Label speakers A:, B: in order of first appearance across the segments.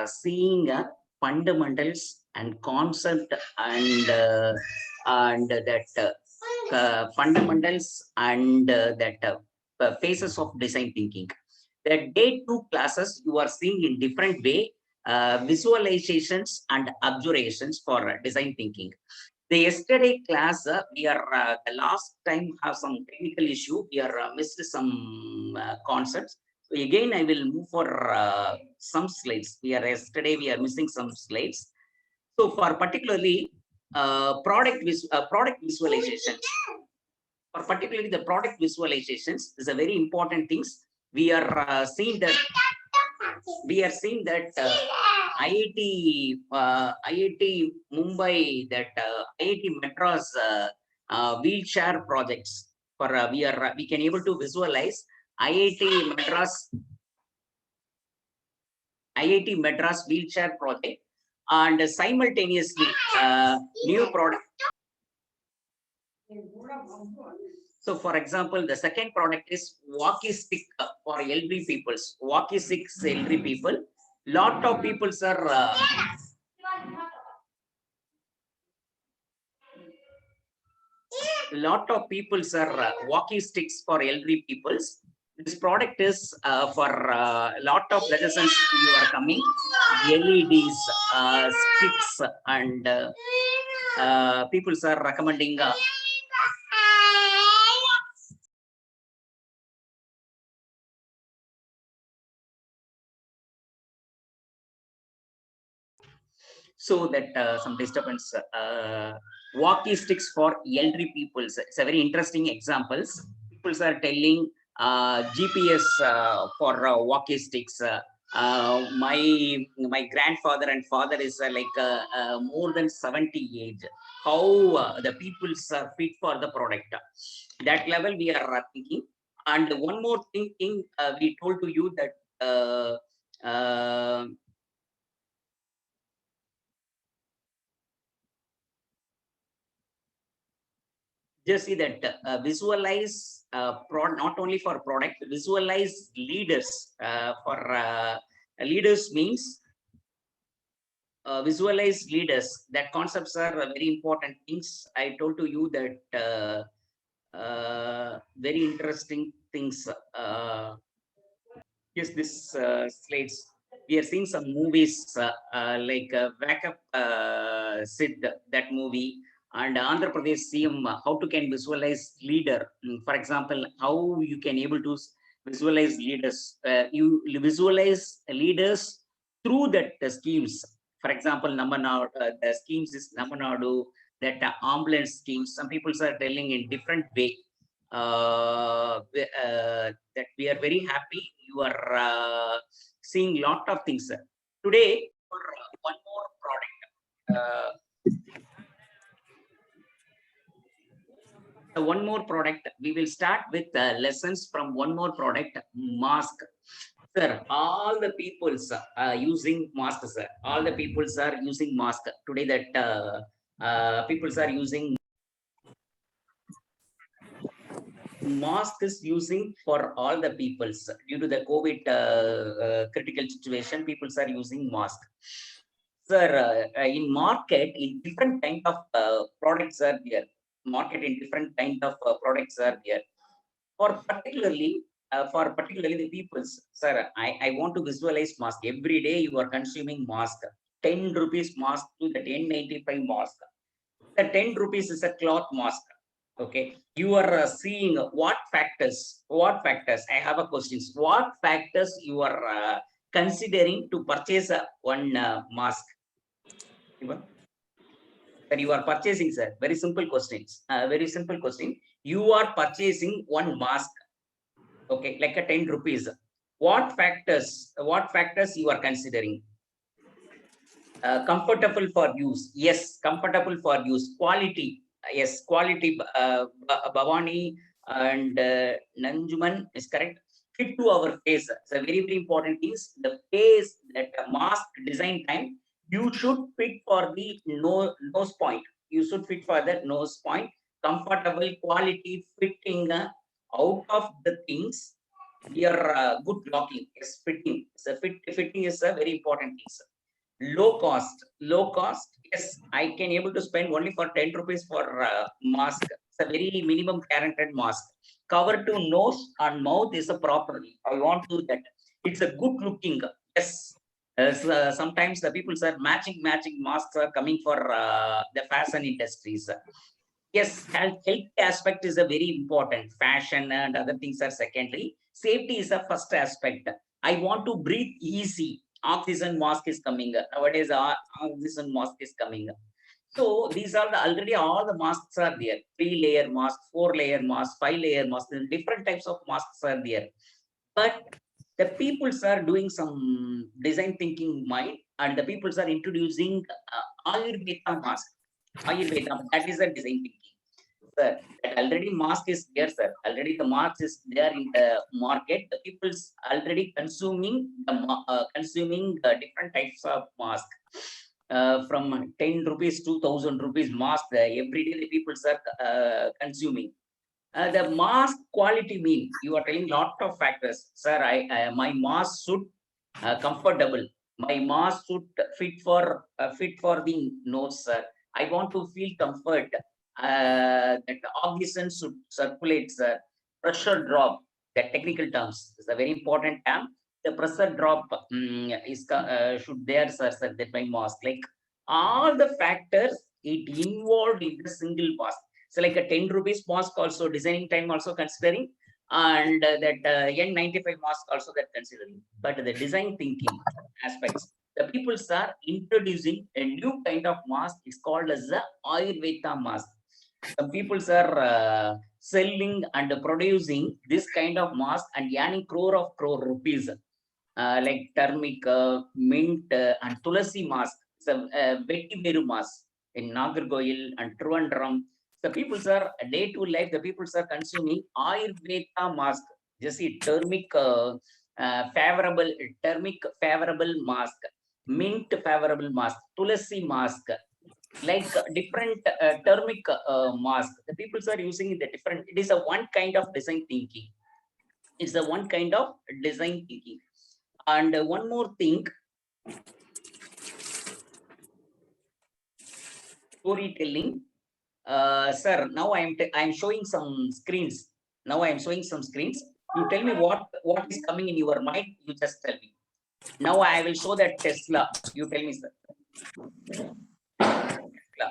A: seeing fundamentals and concept and that fundamentals and that phases of design thinking. The day two classes you are seeing in different way, visualizations and observations for design thinking. The yesterday class, we are the last time have some technical issue. We are missed some concepts. So again, I will move for some slides. We are missing some slides. So for particularly product visualization, for particularly the product visualizations is a very important things. We are seeing that IIT Mumbai, that IIT Madras wheelchair projects. For we can able to visualize IIT Madras wheelchair project, and simultaneously new product. So, for example, the second product is walkie stick for elderly peoples. Walkie sticks elderly people. Lot of people are walkie sticks for elderly peoples. This product is for a lot of lessons you are coming. LEDs, sticks, and people are recommending. So that some disturbance, walkie sticks for elderly people. It's a very interesting examples. People are telling GPS for walkie sticks. My grandfather and father is more than 70 age. How the people are fit for the product? That level we are thinking. And one more thing, we told to you that. Just see that visualize not only for product, visualize leaders for leaders means visualize leaders. That concepts are very important things. I told to you that very interesting things. Yes, this slides. We are seeing some movies like Wake Up Sid, that movie, and Andhra Pradesh CM, how to can visualize leader. For example, how you can able to visualize leaders. You visualize leaders through that schemes. For example, the schemes is Namanadu, that ambulance schemes. Some people are telling in different way. That we are very happy. You are seeing lot of things today. For one more product. One more product. We will start with lessons from one more product, mask. Sir, all the peoples using masks, sir. All the peoples are using mask today. That peoples are using mask is using for all the peoples due to the COVID critical situation. People are using mask. Sir, in market, in different kind of products are there. Market in different kind of products are there. For particularly the peoples, sir, I want to visualize mask. Every day you are consuming mask. 10 rupees mask to the 1095 mask. The 10 rupees is a cloth mask. Okay, you are seeing what factors. I have a question. What factors you are considering to purchase one mask? That you are purchasing, sir. Very simple questions. Very simple question. You are purchasing one mask. Okay, like a 10 rupees. What factors you are considering? Comfortable for use. Yes, comfortable for use. Quality. Yes, quality. Bhavani and Nanjuman is correct. Fit to our face. So very, very important things. The face, that mask design time, you should fit for the nose point. You should fit for the nose point. Comfortable, quality, fitting out of the things. We are good blocking. Yes, fitting. So fitting is a very important thing, sir. Low cost. Yes, I can able to spend only for 10 rupees for mask. It's a very minimum guaranteed mask. Cover to nose and mouth is a properly. I want to that. It's a good looking. Yes. Sometimes the people are matching masks are coming for the fashion industries. Yes, health aspect is a very important. Fashion and other things are secondary. Safety is the first aspect. I want to breathe easy. Oxygen mask is coming. Nowadays, oxygen mask is coming. So these are the already all the masks are there. 3-layer mask, 4-layer mask, 5-layer mask. Different types of masks are there. But the peoples are doing some design thinking mind, and the peoples are introducing Ayurveda mask. Ayurveda, that is a design thinking. Sir, that already mask is there, sir. Already the mask is there in the market. The people's already consuming different types of mask. From 10 rupees to 1,000 rupees mask, every day the people are consuming. The mask quality mean you are telling lot of factors, sir. My mask should comfortable. My mask should fit for the nose, sir. I want to feel comfort. That oxygen should circulate, sir. Pressure drop. The technical terms is a very important term. The pressure drop should there, sir. That my mask, like all the factors it involved in the single mask. So like a 10 rupees mask also designing time also considering, and that N95 mask also that considering. But the design thinking aspects, the people are introducing a new kind of mask. It's called as the Ayurveda mask. Some people are selling and producing this kind of mask and earning crore rupees, like turmeric, mint, and tulasi mask. It's a vetiveru mask in Nagargoil and Trivandrum. The people are day to life. The people are consuming Ayurveda mask. Just see favorable mask, mint favorable mask, tulasi mask, like different turmeric mask. The people are using the different. It is a one kind of design thinking. It's a one kind of design thinking. And one more thing, storytelling. Sir, now I'm showing some screens. Now I'm showing some screens. You tell me what is coming in your mind. You just tell me. Now I will show that Tesla. You tell me, sir. Tesla.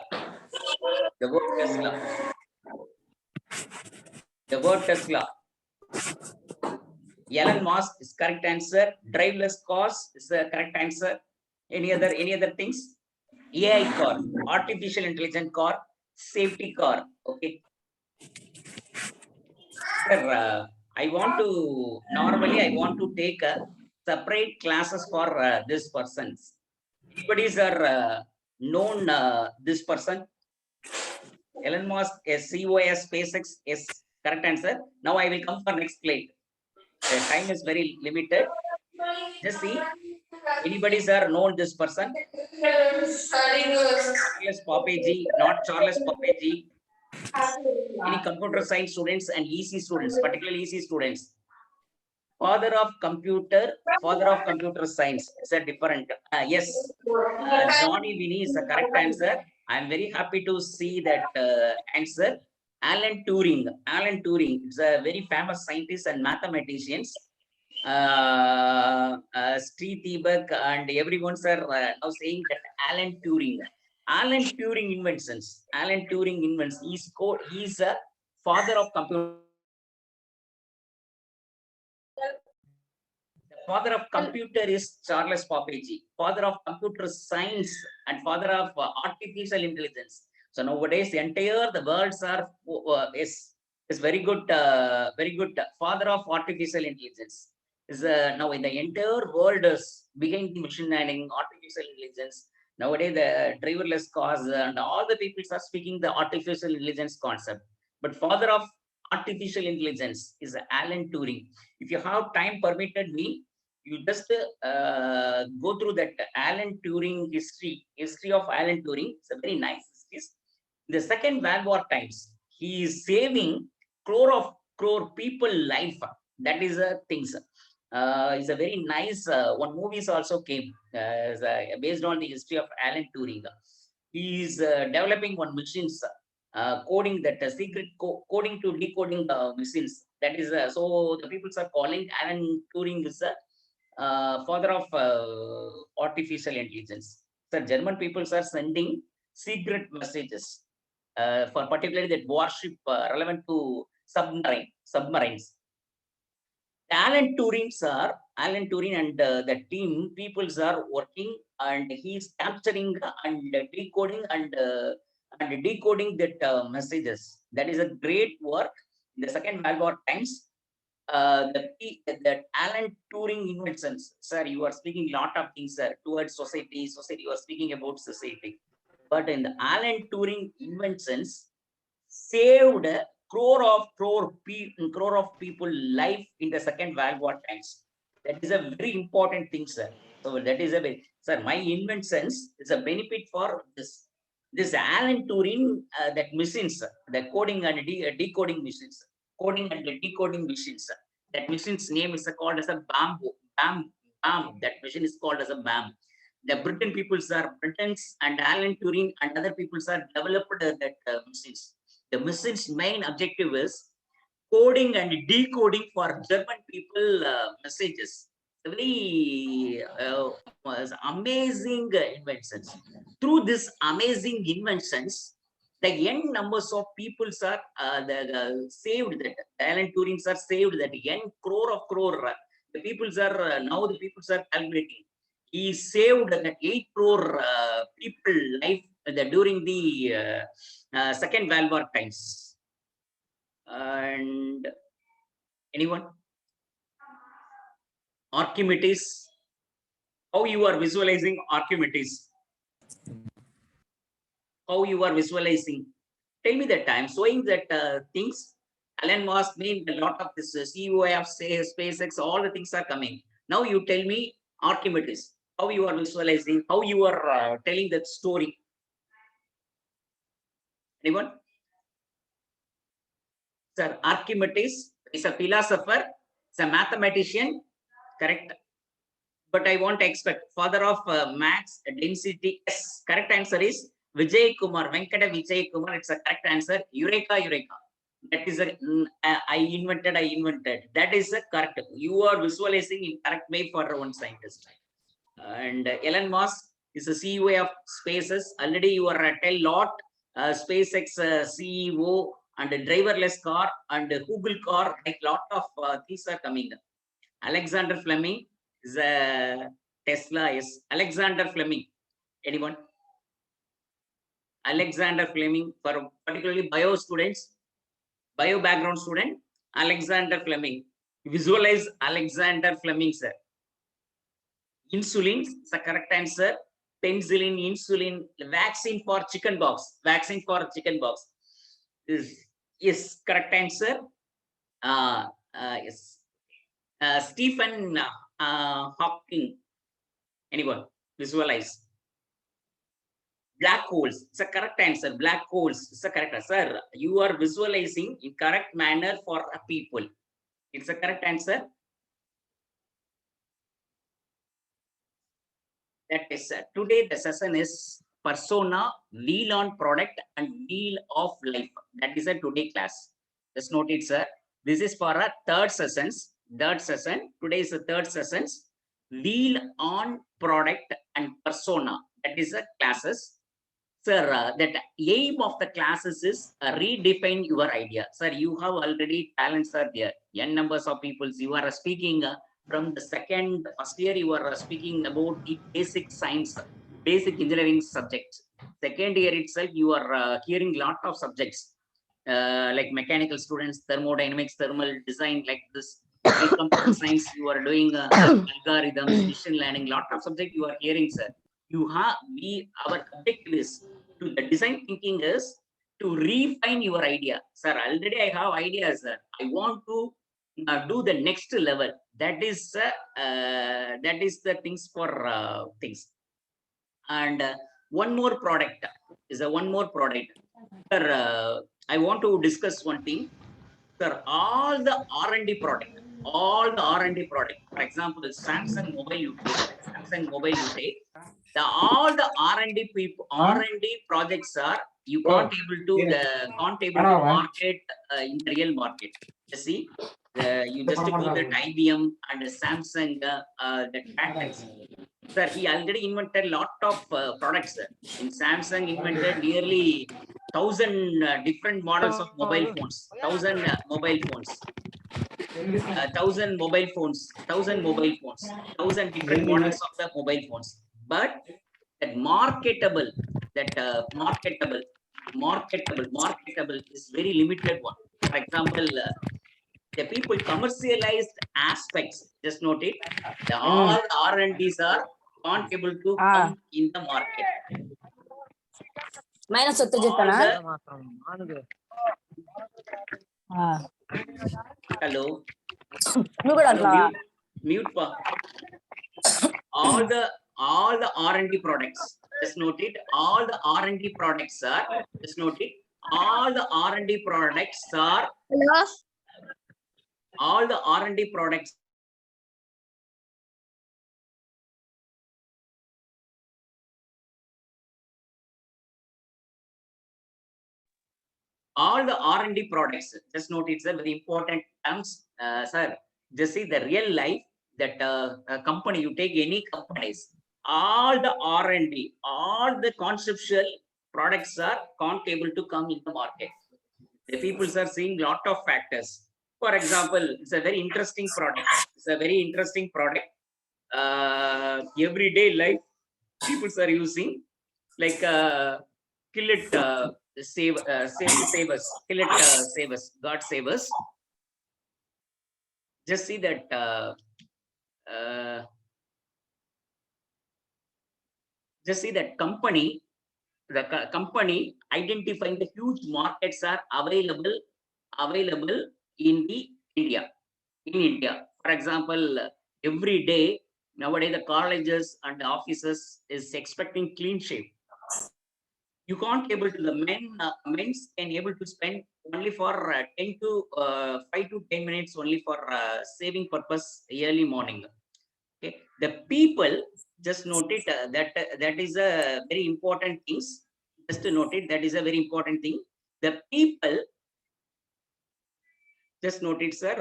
A: The word Tesla. The word Tesla. Elon Musk is correct answer. Driverless cars is the correct answer. Any other things? AI car, artificial intelligence car, safety car. Okay. Sir, normally I want to take separate classes for this persons. Anybody's are known this person? Elon Musk, COS, SpaceX, is correct answer. Now I will come for next plate. The time is very limited. Just see, anybody's are known this person? Charles Papeji, not Charles Papeji. Any computer science students and EC students, particularly EC students. Father of computer science. It's a different. Yes, Johnny Winnie is the correct answer. I'm very happy to see that answer. Alan Turing. Alan Turing is a very famous scientist and mathematicians. Steve Tibak and everyone's are now saying that Alan Turing. Alan Turing inventions. Alan Turing invents. He's a father of computer. Father of computer is Charles Papeji, father of computer science and father of artificial intelligence. So nowadays, the entire the worlds are is very good. Father of artificial intelligence is now in the entire world is behind the machine learning, artificial intelligence. Nowadays, the driverless cars and all the people are speaking the artificial intelligence concept. But father of artificial intelligence is Alan Turing. If you have time permitted me, you just go through that Alan Turing history of Alan Turing. It's a very nice history. The Second World War times, he is saving crore people life. That is a thing. Is a very nice one. Movies also came based on the history of Alan Turing. He is developing one machines, coding that secret coding to decoding machines. That is so the people are calling Alan Turing is a father of artificial intelligence. So German peoples are sending secret messages for particularly that warship relevant to submarines. Alan Turing and the team peoples are working, and he's capturing and decoding that messages. That is a great work. In the Second World War times, that Alan Turing inventions, sir. You are speaking lot of things, sir, towards society. Society, you are speaking about society, but in the Alan Turing inventions, saved crore of people life in the Second World War times. That is a very important thing, sir. So that is a very, sir, my inventions is a benefit for this. This Alan Turing, that machines, the coding and decoding machines, coding and decoding machines. That machine's name is called as a BAM. That machine is called as a BAM. The Britain peoples are Britons, and Alan Turing and other peoples are developed that machines. The machine's main objective is coding and decoding for German people messages. Very amazing inventions. Through this amazing inventions, the n numbers of peoples are saved. That Alan Turings are saved. That n crore of crore. The peoples are now the peoples are calculating. He saved that 8 crore people life during the Second World War times. And anyone? Archimedes. How you are visualizing Archimedes? How you are visualizing? Tell me that I'm showing that things. Elon Musk made a lot of this CEO of SpaceX. All the things are coming. Now you tell me Archimedes. How you are visualizing? How you are telling that story? Anyone? Sir, Archimedes is a philosopher. It's a mathematician. Correct. But I want to expect father of max density. Yes, correct answer is Vijay Kumar, Venkata Vijay Kumar. It's a correct answer. Eureka. That is I invented. That is a correct. You are visualizing in correct way for one scientist. And Elon Musk is the CEO of Spaces. Already you are tell lot. SpaceX CEO and driverless car and Google car. Like lot of things are coming. Alexander Fleming is a Tesla. Is Alexander Fleming. Anyone? Alexander Fleming for particularly bio students, bio background student. Alexander Fleming. Visualize Alexander Fleming, sir. Insulin is the correct answer. Penicillin, insulin, vaccine for chicken pox. Vaccine for chicken pox is correct answer. Yes. Stephen Hawking. Anyone? Visualize. Black holes. It's a correct answer. Black holes. It's a correct answer. Sir, you are visualizing in correct manner for a people. It's a correct answer. That is today the session is persona, wheel on product, and wheel of life. That is a today class. Just note it, sir. This is for a third sessions. Third session. Today is the third sessions. Wheel on product and persona. That is a classes. Sir, that aim of the classes is redefine your idea. Sir, you have already talents are there. N numbers of people. You are speaking from the first year, you are speaking about the basic science, basic engineering subjects. Second year itself, you are hearing lot of subjects like mechanical students, thermodynamics, thermal design, like this. Computer science, you are doing algorithms, machine learning, lot of subject you are hearing, sir. Our objective is to the design thinking is to refine your idea. Sir, already I have ideas, sir. I want to do the next level. That is the things for things. And one more product is a one more product. Sir, I want to discuss one thing. Sir, all the R&D product, all the R&D product. For example, Samsung mobile you take, all the R&D people, R&D projects are, you can't able to market in the real market. You see, you just go that IBM and Samsung, the patents. Sir, he already invented a lot of products. Sir. In Samsung, invented nearly 1,000 different models of mobile phones. 1,000 mobile phones. 1,000 mobile phones. 1,000 mobile phones. 1,000 different models of the mobile phones. But that marketable is very limited one. For example, the people commercialized aspects, just note it, all R&Ds are not able to come in the market.
B: Minus satu juta na?
A: Hello.
B: Hello,
A: mute pa. All the R&D products, just note it, all the R&D products are, just note it, all the R&D products are,
B: hello,
A: all the R&D products R&D products, just note it's a very important terms, sir. Just see the real life that a company, you take any companies, all the R&D, all the conceptual products are can't able to come in the market. The people are seeing lot of factors. For example, it's a very interesting product. It's a very interesting product. Everyday life, people are using like kill it, save us, kill it, save us, God save us. Just see that just see that company, the company identifying the huge markets are available in the India. In India, for example, every day nowadays the colleges and the offices is expecting clean shape. You can't able to, the men's can able to spend only for 10 to 5 to 10 minutes only for saving purpose early morning. Okay, the people, just note it, that is a very important things. Just to note it, that is a very important thing. The people, just note it, sir.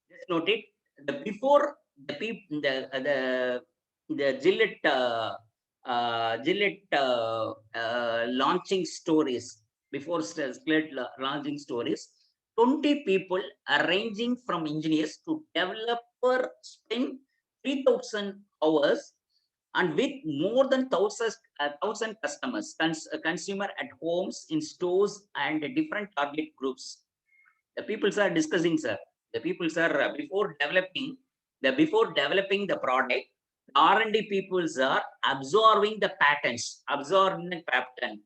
A: Just note it. The before the people, the Gillette launching stories, before Gillette launching stories, 20 people arranging from engineers to developer spend 3,000 hours and with more than 1,000 customers, consumer at homes, in stores, and different target groups. The people are discussing, sir. The people are before developing the product, R&D peoples are absorbing the patents, absorbing the patent.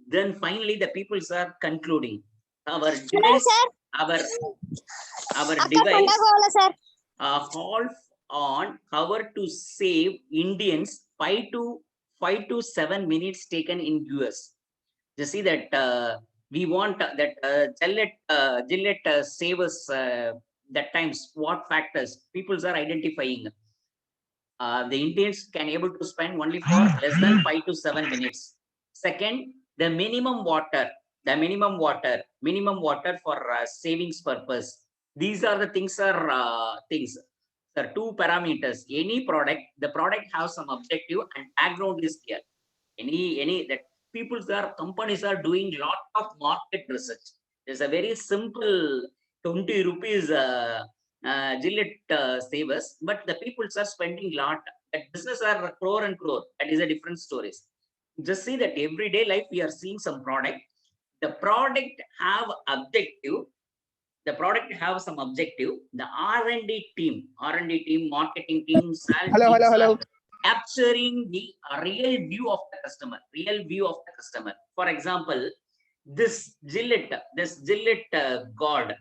A: Then finally, the peoples are concluding our device, our device half on how to save Indians 5 to 7 minutes taken in US. You see that we want that Gillette save us that times. What factors people are identifying? The Indians can able to spend only for less than 5 to 7 minutes. Second, the minimum water for savings purpose. These are the things are things. There are two parameters. Any product, the product has some objective and background is clear. Any that companies are doing lot of market research. There's a very simple 20 rupees Gillette savers, but the people are spending lot. That business are crore and crore. That is a different stories. Just see that everyday life we are seeing some product. The product have objective. The product have some objective. The R&D team, marketing team, sales
C: hello.
A: Capturing the real view of the customer. For example, this Gillette God,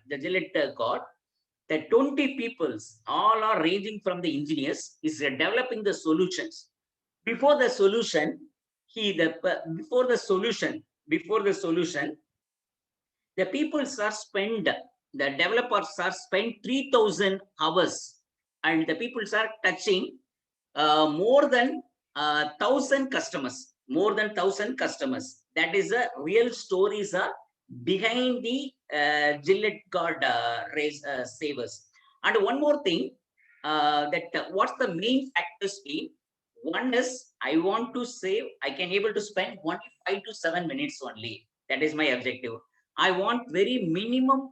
A: the 20 peoples all are ranging from the engineers is developing the solutions. Before the solution, The the developers are spent 3,000 hours, and the people are touching more than 1,000 customers, more than 1,000 customers. That is a real stories are behind the Gillette God race savers. And one more thing, what's the main factors be? One is I want to save, I can able to spend only 5 to 7 minutes only. That is my objective. I want very minimum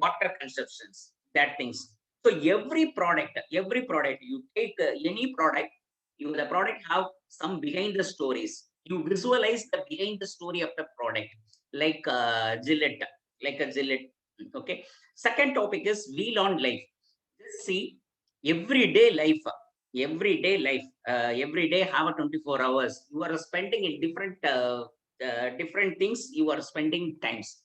A: water consumptions, that things. So every product you take any product, the product have some behind the stories. You visualize the behind the story of the product, like Gillette, like a Gillette. Okay. Second topic is wheel on life. Just see everyday life, every day have a 24 hours. You are spending in different things. You are spending times.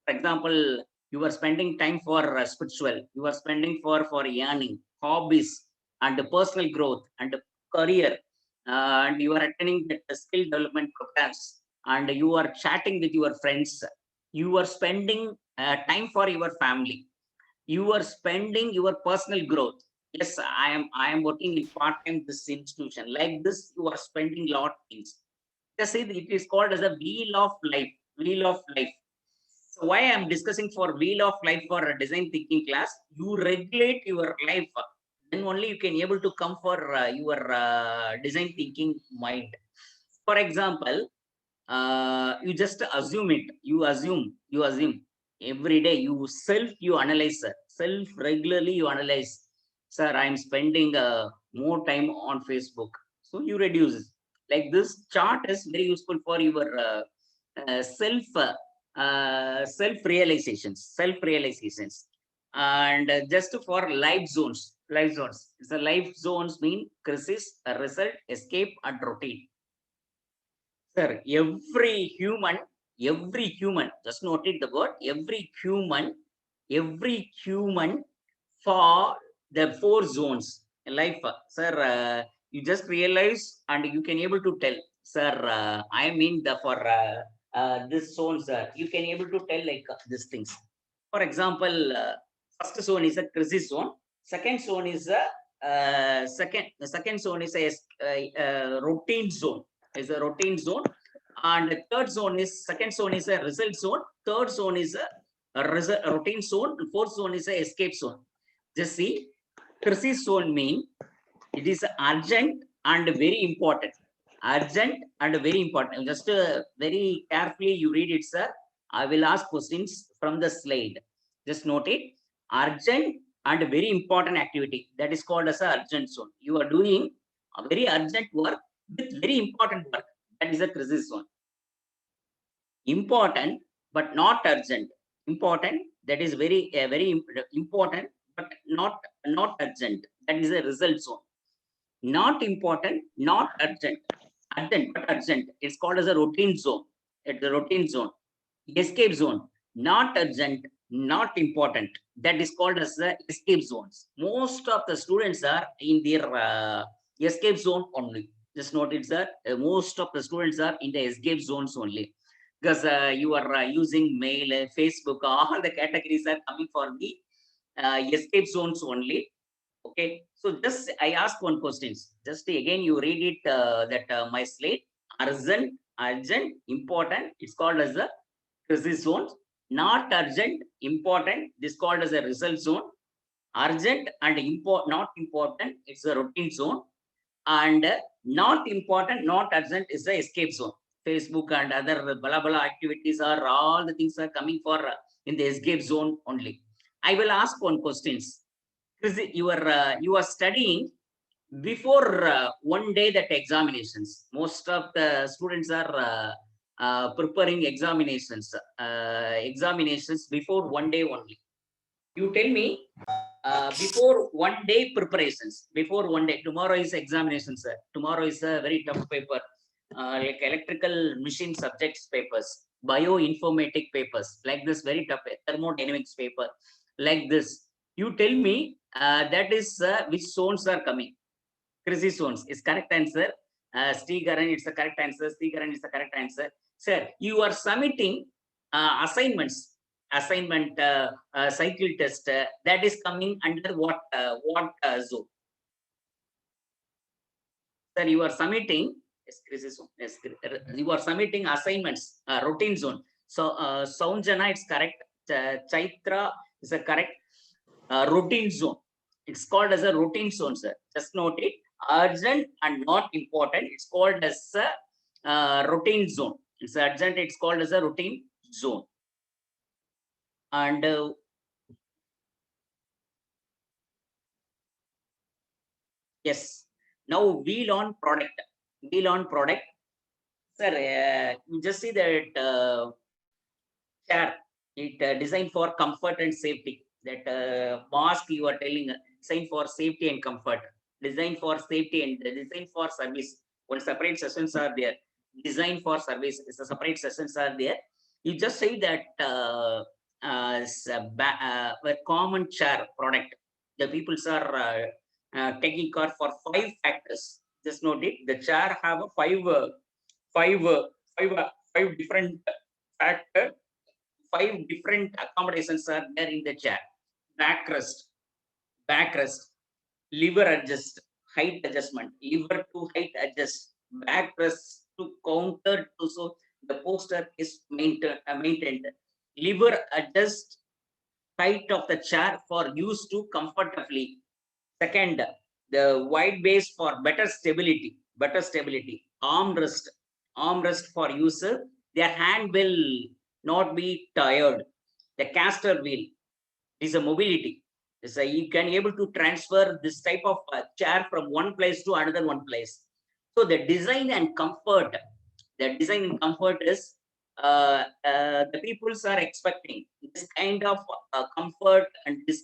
A: For example, you are spending time for spiritual, you are spending for earning, hobbies, and personal growth and career, and you are attending the skill development programs, and you are chatting with your friends. You are spending time for your family. You are spending your personal growth. Yes, I am working in part time this institution. Like this, you are spending lot of things. Just say it is called as a wheel of life. Wheel of life. So why I'm discussing for wheel of life for a design thinking class, you regulate your life, then only you can able to come for your design thinking mind. For example, you just assume it. You assume every day. You analyze, sir. Self regularly you analyze. Sir, I'm spending more time on Facebook. So you reduce. Like this chart is very useful for your self realizations, and just for life zones. The life zones mean crisis, a result, escape, and routine. Sir, every human, just note it the word, every human for the 4 zones in life. Sir, you just realize and you can able to tell, sir, I mean the for this zones, you can able to tell like these things. For example, first zone is a crisis zone. Second zone is a the second zone is a routine zone. Is a routine zone, and the third zone is second zone is a result zone. Third zone is a routine zone. Fourth zone is a escape zone. Just see, crisis zone mean it is urgent and very important. Urgent and very important. Just very carefully you read it, sir. I will ask questions from the slide. Just note it. Urgent and very important activity. That is called as a urgent zone. You are doing a very urgent work with very important work. That is a crisis zone. Important but not urgent. Important, that is very important but not urgent. That is a result zone. Not important, not urgent. Urgent but urgent. It's called as a routine zone. It's the routine zone. Escape zone. Not urgent, not important. That is called as the escape zones. Most of the students are in their escape zone only. Just note it, sir. Most of the students are in the escape zones only, because you are using mail, Facebook, all the categories are coming for the escape zones only. Okay, so just I ask one questions. Just again, you read it that my slate, urgent, important. It's called as the crisis zone. Not urgent, important. This called as a result zone. Urgent and not important. It's a routine zone. And not important, not urgent is the escape zone. Facebook and other blah blah activities are all the things are coming for in the escape zone only. I will ask one questions. You are studying before one day that examinations. Most of the students are preparing examinations before one day only. You tell me, before one day preparations, before one day, tomorrow is examination, sir. Tomorrow is a very tough paper, like electrical machine subjects papers, bioinformatic papers, like this very tough, thermodynamics paper, like this. You tell me, that is which zones are coming. Crisis zones is correct answer. Stigaran, it's the correct answer. Stigaran is the correct answer. Sir, you are submitting assignments assignment, cycle test, that is coming under what zone? Sir, you are submitting, you are submitting assignments, routine zone. So, Sounjana, it's correct. Chaitra is a correct routine zone. It's called as a routine zone, sir. Just note it. Urgent and not important. It's called as a routine zone. It's urgent. It's called as a routine zone. And yes, now wheel on product. Wheel on product. Sir, you just see that chair. It designed for comfort and safety. That mask you are telling, designed for safety and comfort. Designed for safety and designed for service. One separate sessions are there. Designed for service. It's a separate sessions are there. You just say that a common chair product. The peoples are taking care for 5 factors. Just note it. The chair have a five different factor. 5 different accommodations are there in the chair. Backrest, lever adjust, height adjustment, lever to height adjust, backrest to counter to, so the poster is maintained. Lever adjust height of the chair for use to comfortably. Second, the wide base for better stability. Armrest for user. Their hand will not be tired. The caster wheel is a mobility. So you can able to transfer this type of chair from one place to another one place. So the design and comfort is the peoples are expecting this kind of comfort and this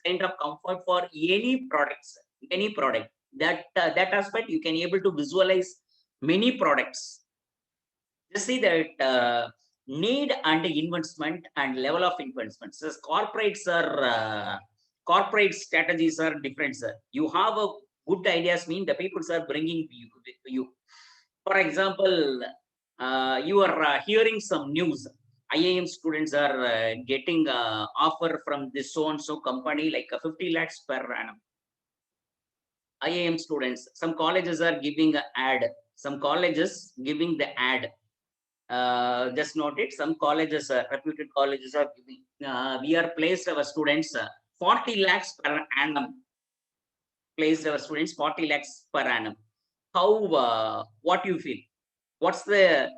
A: kind of comfort for any products, any product. That aspect you can able to visualize many products. Just see that need and investment and level of investment. So corporate strategies are different, sir. You have a good ideas, mean the people are bringing you. For example, you are hearing some news. IIM students are getting offer from this so and so company like 50 lakhs per annum. IIM students, some colleges are giving an ad. Some colleges giving the ad. Just note it. Some colleges, reputed colleges are giving. We are placed our students 40 lakhs per annum. Placed our students 40 lakhs per annum. How? What you feel? What's the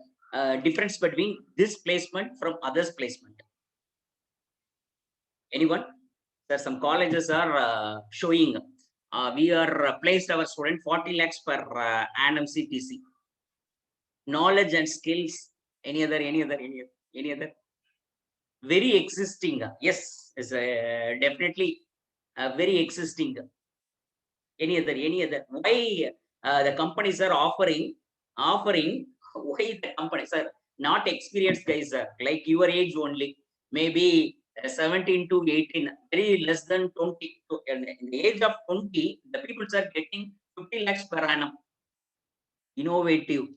A: difference between this placement from others placement? Anyone? There some colleges are showing. We are placed our student 40 lakhs per annum CTC. Knowledge and skills. Any other? Very existing. Yes, is definitely very existing. Any other? Why the companies are offering? Why the companies are not experienced guys? Like your age only, maybe 17 to 18, very less than 20. So in the age of 20, the people are getting 50 lakhs per annum. Innovative.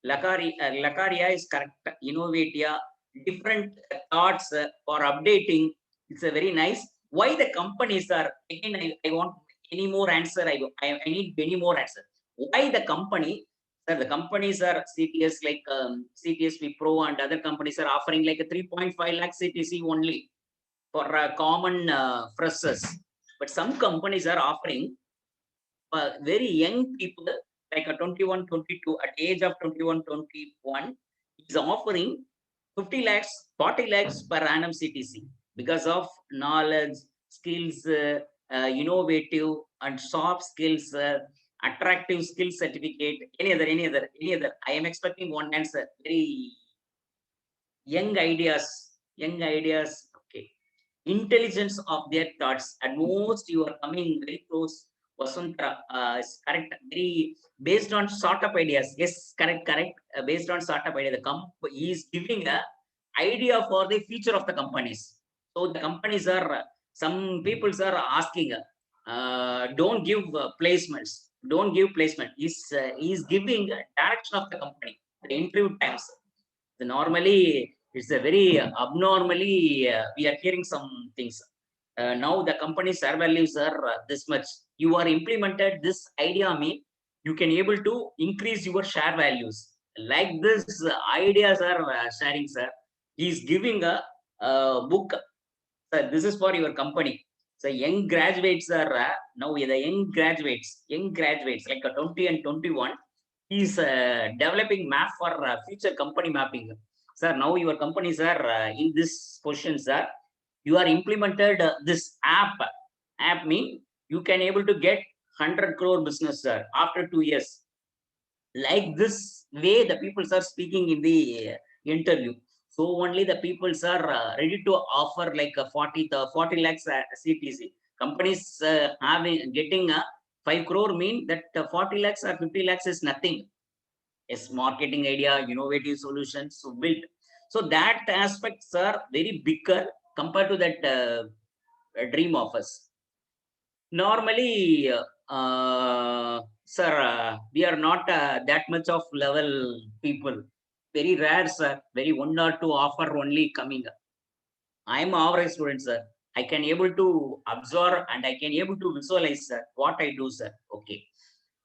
A: Lakaria is correct. Innovatia, different thoughts for updating. It's a very nice. Why the companies are, again, I want any more answer. I need many more answer. Why the company, sir, the companies are CTS like CTS Wipro and other companies are offering like a 3.5 lakh CTC only for common freshers. But some companies are offering very young people like a 21, 22, at age of 21, 21, is offering 50 lakhs, 40 lakhs per annum CTC because of knowledge, skills, innovative and soft skills, attractive skill certificate. Any other? I am expecting one answer. Very young ideas. Okay. Intelligence of their thoughts. At most, you are coming very close. Vasundhara is correct. Very based on startup ideas. Yes, correct. Based on startup idea, the company is giving a idea for the future of the companies. So the companies are, some people are asking, don't give placements. Don't give placement. He's giving direction of the company. The interview times. So normally It's a very abnormally, we are hearing some things. Now the company share values are this much. You are implemented this idea mean you can able to increase your share values. Like this ideas are sharing, sir. He is giving a book. Sir, this is for your company. So young graduates are now the young graduates like 20 and 21. He's developing map for future company mapping. Sir, now your companies are in this position, sir. You are implemented this app. App mean you can able to get 100 crore business, sir, after 2 years. Like this way, the people are speaking in the interview. So only the people are ready to offer like a 40 lakhs CTC. Companies having getting a 5 crore mean that 40 lakhs or 50 lakhs is nothing. Yes, marketing idea, innovative solutions so built. So that aspects are very bigger compared to that dream of us. Normally, sir, we are not that much of level people. Very rare, sir. Very one or two offer only coming. I am average student, sir. I can able to absorb and I can able to visualize, sir, what I do, sir. Okay.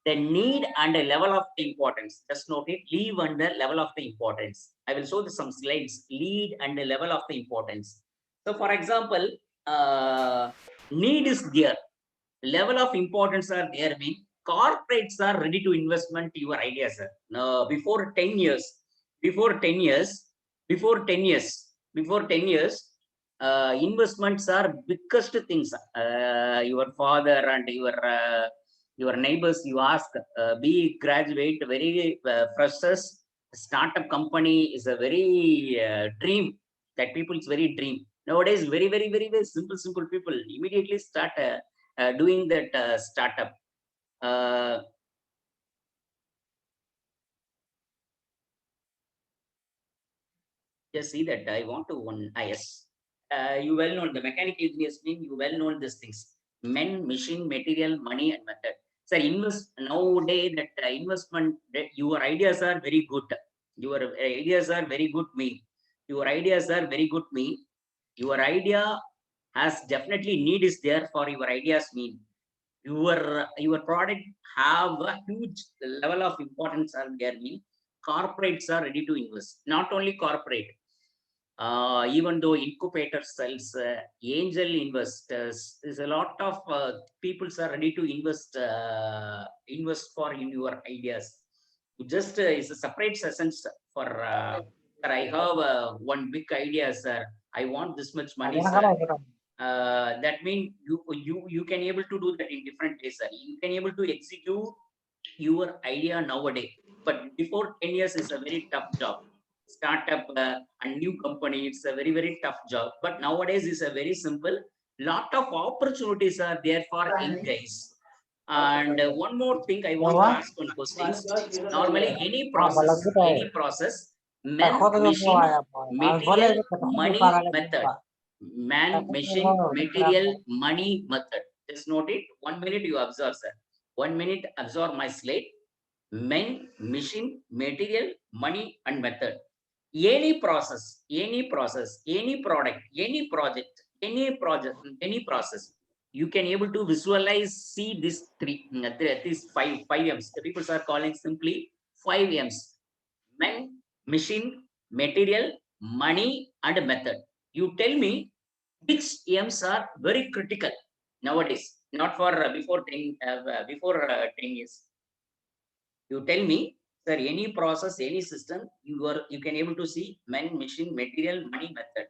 A: The need and the level of the importance. Just note it, leave and the level of the importance. I will show some slides, lead and the level of the importance. So for example, need is there. Level of importance are there mean corporates are ready to investment your ideas, sir. Before 10 years, before 10 years, before 10 years, before 10 years, investments are biggest things. Your father and your neighbors, you ask, be graduate, very freshers, startup company is a very dream that people's very dream. Nowadays, very simple people immediately start doing that startup. Uh, just see that I want to one. Yes, you well know the mechanical engineers mean you well know these things. Men, machine, material, money, and method. So invest nowadays that investment that your ideas are very good. Your ideas are very good. Me, your ideas are very good. Me, your idea has definitely need is there for your ideas. Mean your product have a huge level of importance are there mean corporates are ready to invest. Not only corporate, even though incubator sells, angel investors, there's a lot of people are ready to invest for in your ideas. Just is a separate sessions for sir, I have one big idea, sir. I want this much money, sir. That means you can able to do that in different ways, sir. You can able to execute your idea nowadays, but before 10 years is a very tough job. Startup a new company, it's a very tough job, but nowadays is a very simple. Lot of opportunities are there for young guys. And one more thing I want to ask one question. Normally any process, men, machine, material, money, method. Man, machine, material, money, method. Just note it. 1 minute you observe, sir. 1 minute absorb my slate. Men, machine, material, money, and method. Any process, any product, any process, you can able to visualize, see this these five M's. The people are calling simply 5 M's. Men, machine, material, money, and method. You tell me which M's are very critical nowadays, not for before 10 years. You tell me, sir, any process, any system, you can able to see men, machine, material, money, method.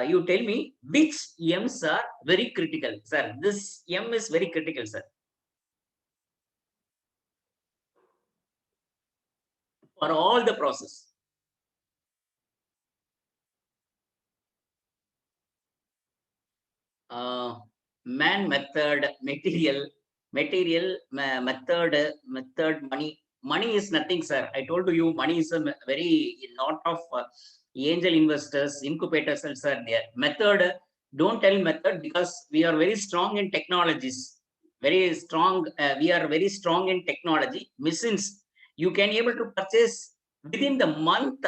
A: You tell me which M's are very critical, sir. This M is very critical, sir, for all the process. Man, method, material, method, money. Money is nothing, sir. I told you, money is a very lot of angel investors, incubators are there. Method, don't tell method because we are very strong in technologies. Very strong. We are very strong in technology. Machines, you can able to purchase within the month,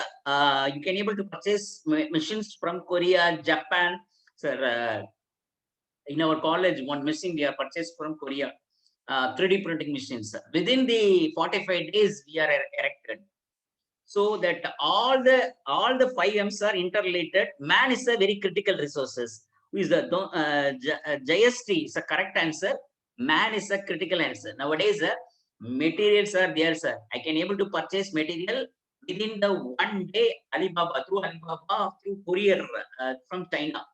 A: you can able to purchase machines from Korea, Japan. Sir, in our college, one machine we are purchased from Korea, 3D printing machines. Within the 45 days, we are erected. So that all the 5 M's are interrelated. Man is a very critical resources. Who is the JST is a correct answer. Man is a critical answer. Nowadays, materials are there, sir. I can able to purchase material within the 1 day. Alibaba, through courier from China.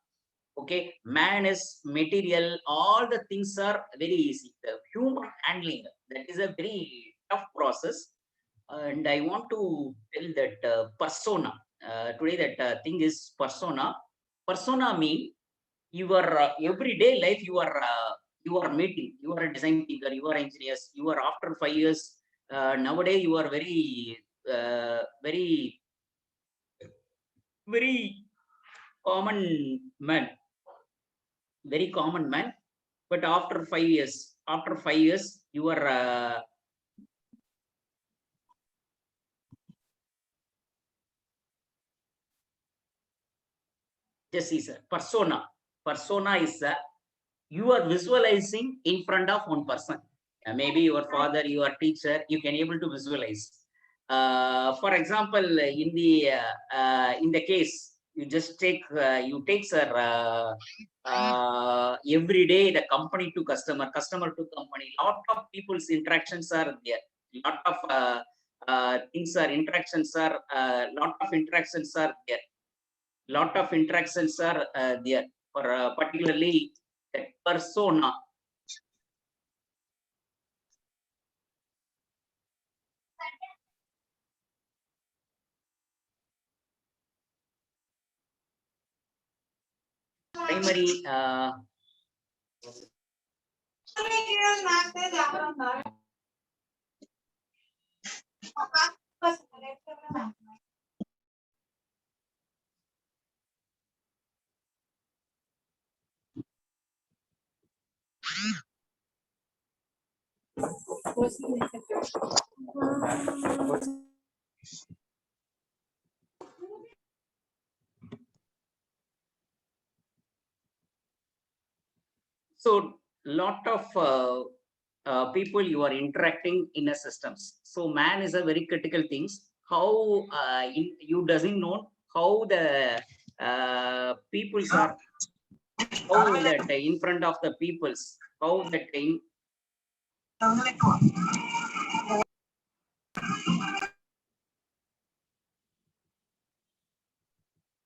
A: Okay, man is material. All the things are very easy. The human handling, that is a very tough process. And I want to tell that persona. Today, that thing is persona. Persona mean your everyday life. You are meeting. You are a design thinker. You are engineers. You are after 5 years. Nowadays, you are very common man. Very common man. But after 5 years, you are just see, sir. Persona. Persona is you are visualizing in front of one person. Maybe your father, your teacher, you can able to visualize. For example, in the case, you just take sir, every day the company to customer, customer to company. Lot of people's interactions are there. Lot of things are interactions are lot of interactions are there. Lot of interactions are there for particularly that persona. Primary so lot of people you are interacting in a systems. So man is a very critical things. How you doesn't know how the peoples are, how that in front of the peoples, how that in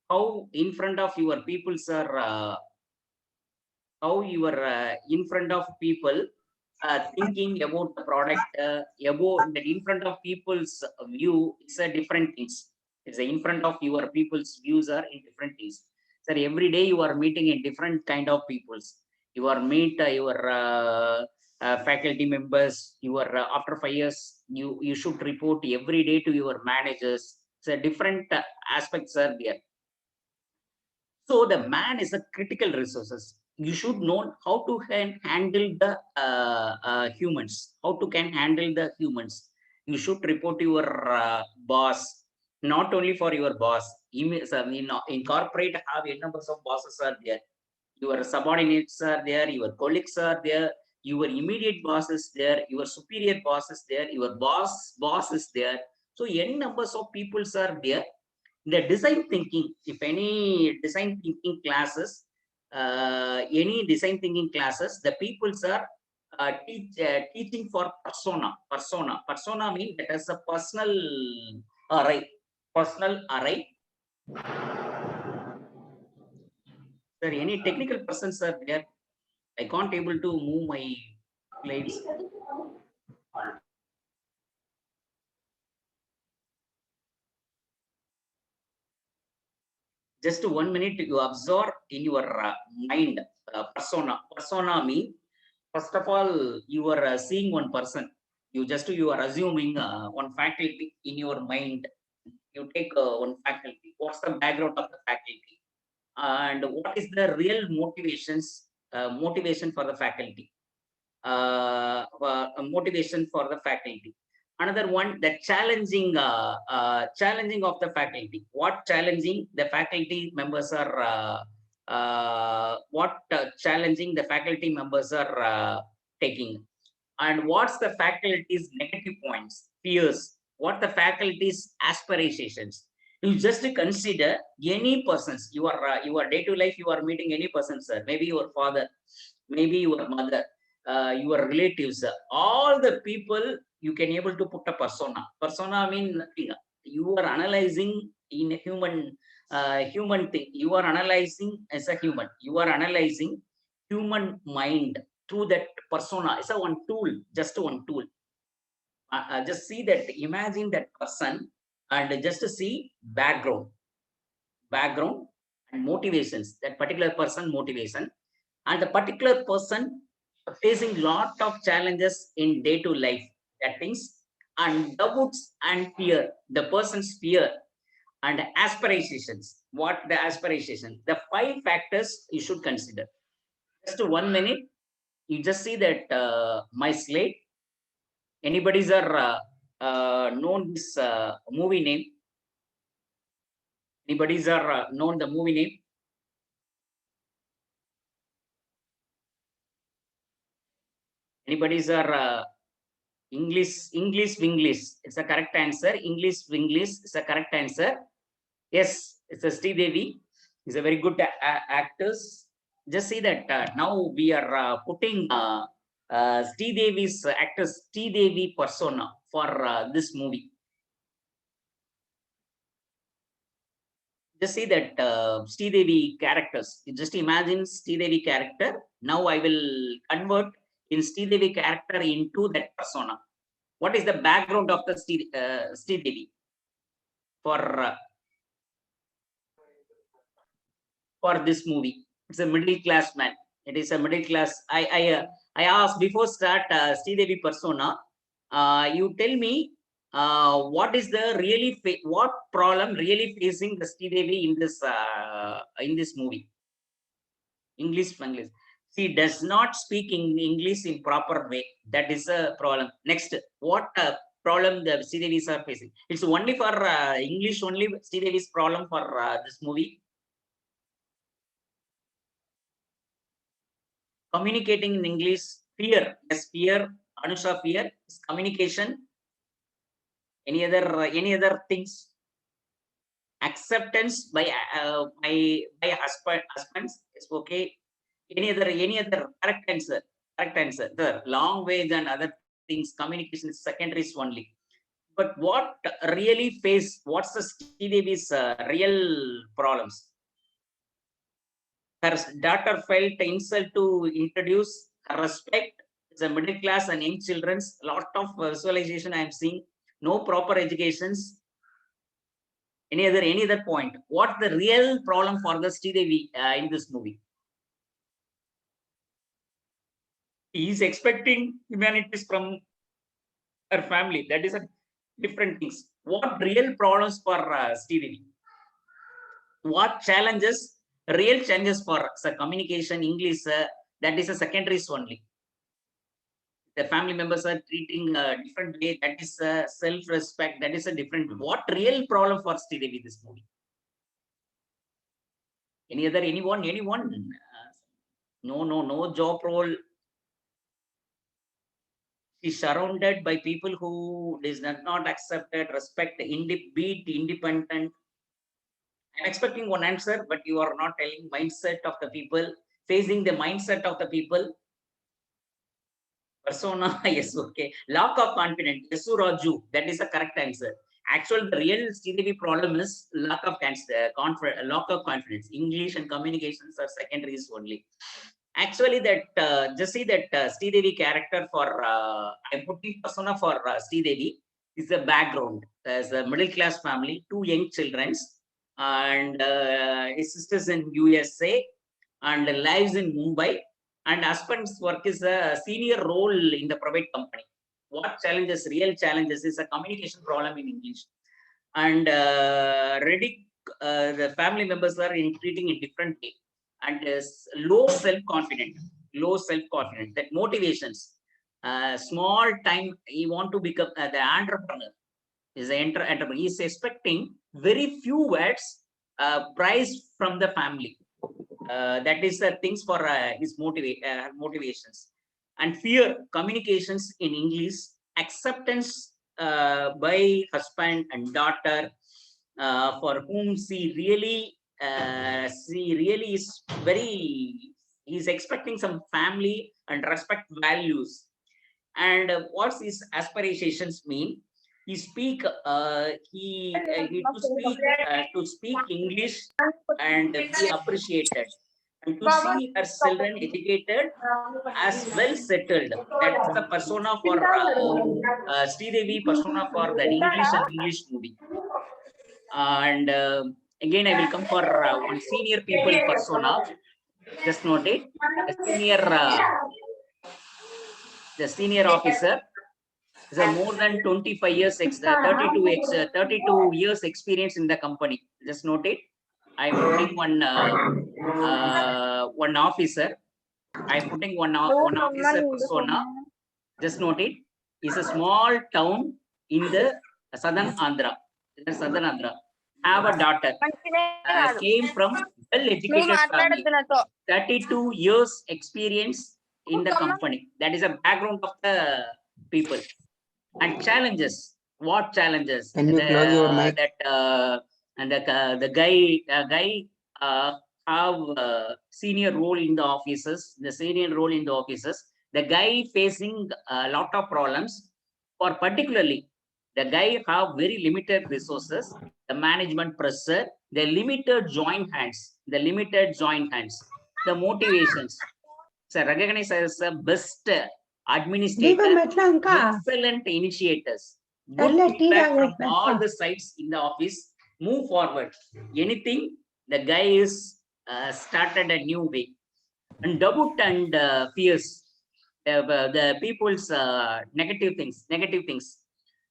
A: how in front of your peoples are how you are in front of people thinking about the product, about that in front of people's view is a different things. It's in front of your people's views are in different things. So every day you are meeting in different kind of peoples. You are meet your faculty members. You are after 5 years, you should report every day to your managers. So different aspects are there. So the man is a critical resources. You should know how to handle the humans, how to can handle the humans. You should report your boss, not only for your boss. In corporate, have a numbers of bosses are there. Your subordinates are there. Your colleagues are there. Your immediate boss is there. Your superior boss is there. Your boss is there. So any numbers of peoples are there. The design thinking, if any design thinking classes, the peoples are teaching for persona means that is a array personal array. Sir, any technical persons are there? I can't able to move my slides. Just 1 minute you absorb in your mind. Persona mean, first of all, you are seeing one person. You are assuming one faculty in your mind. You take one faculty. What's the background of the faculty, and what is the real motivation for the faculty? Motivation for the faculty. Another one, the challenging challenging of the faculty. What challenging the faculty members are challenging the faculty members are taking, and what's the faculty's negative points, fears, what the faculty's aspirations. You just consider any persons, your day to life, you are meeting any person, sir, maybe your father, maybe your mother, your relatives, all the people you can able to put a persona. Persona mean nothing. You are analyzing in a human thing. You are analyzing as a human. You are analyzing human mind through that persona. It's a one tool, just one tool. Just see that, imagine that person, and just to see background and motivations, that particular person motivation, and the particular person facing lot of challenges in day to life, that things, and doubts and fear, the person's fear and aspirations. What the aspiration, the 5 factors you should consider. Just 1 minute, you just see that my slate. Anybody's are known this movie name? Anybody's are known the movie name? Anybody's are English Winglish? It's a correct answer. English Winglish is a correct answer. Yes, it's a Devi. He's a very good actors. Just see that now we are putting Devi's actress Devi persona for this movie. Just see that Devi characters. You just imagine Devi character. Now I will convert in Devi character into that persona. What is the background of the Devi for this movie? It's a middle class man. It is a middle class. I asked before start Devi persona. You tell me what is the what problem really facing the Devi in this movie? English. She does not speak in English in proper way. That is a problem. Next, what problem the Devis are facing? It's only for English only. Devi's problem for this movie. Communicating in English, fear. Yes, fear. Anusha, fear is communication. Any other things? Acceptance by husbands is okay. Any other correct answer? Correct answer. The language and other things, communication is secondaries only. But what really face? What's the Devi's real problems? Her daughter felt insult to introduce her respect. It's a middle class and young children's. Lot of visualization I am seeing. No proper educations. Any other point? What's the real problem for the Devi in this movie? He is expecting humanities from her family. That is a different things. What real problems for Devi? What challenges? Real challenges for communication, English. That is a secondaries only. The family members are treating different way. That is self-respect. That is a different. What real problem for Devi this movie? Anyone? No job role. She's surrounded by people who does not accept it, respect, be independent. I'm expecting one answer, but you are not telling mindset of the people, facing the mindset of the people. Persona, yes, okay. Lack of confidence, yes, Raju, that is the correct answer. Actually, the real CDV problem is lack of confidence. English and communications are secondaries only. Actually, that just see that Devi character for I'm putting persona for Devi is the background as a middle class family, 2 young children, and his sisters in USA, and lives in Mumbai, and husband's work is a senior role in the private company. What challenges, real challenges, is a communication problem in English, and the family members are treating in different way, and low self-confidence, that motivations, small time, he want to become the entrepreneur. Is an entrepreneur. He is expecting very few words prize from the family. That is the things for his motivations. And fear communications in English, acceptance by husband and daughter, for whom she really is very, he's expecting some family and respect values. And what his aspirations mean? He speak to speak English and be appreciated, and to see her children educated as well settled. That's the persona for Sridevi, persona for that English and English movie. And again, I will come for one senior people persona. Just note it. The senior officer is a more than 25 years, 32 years experience in the company. Just note it. I'm putting one officer. I'm putting one officer persona. Just note it. It's a small town in the southern Andhra. Have a daughter. Came from well-educated family. 32 years experience in the company. That is a background of the people. And challenges. What challenges?
C: Can you close your mic?
A: And the guy have senior role in the offices. The senior role in the offices. The guy facing a lot of problems. For particularly, the guy have very limited resources. The management pressure. The limited joint hands. The motivations. So recognized as the best administrator, excellent initiators, good feedback from all the sides in the office, move forward. Anything, the guy is started a new way. And doubt and fears, the people's negative things,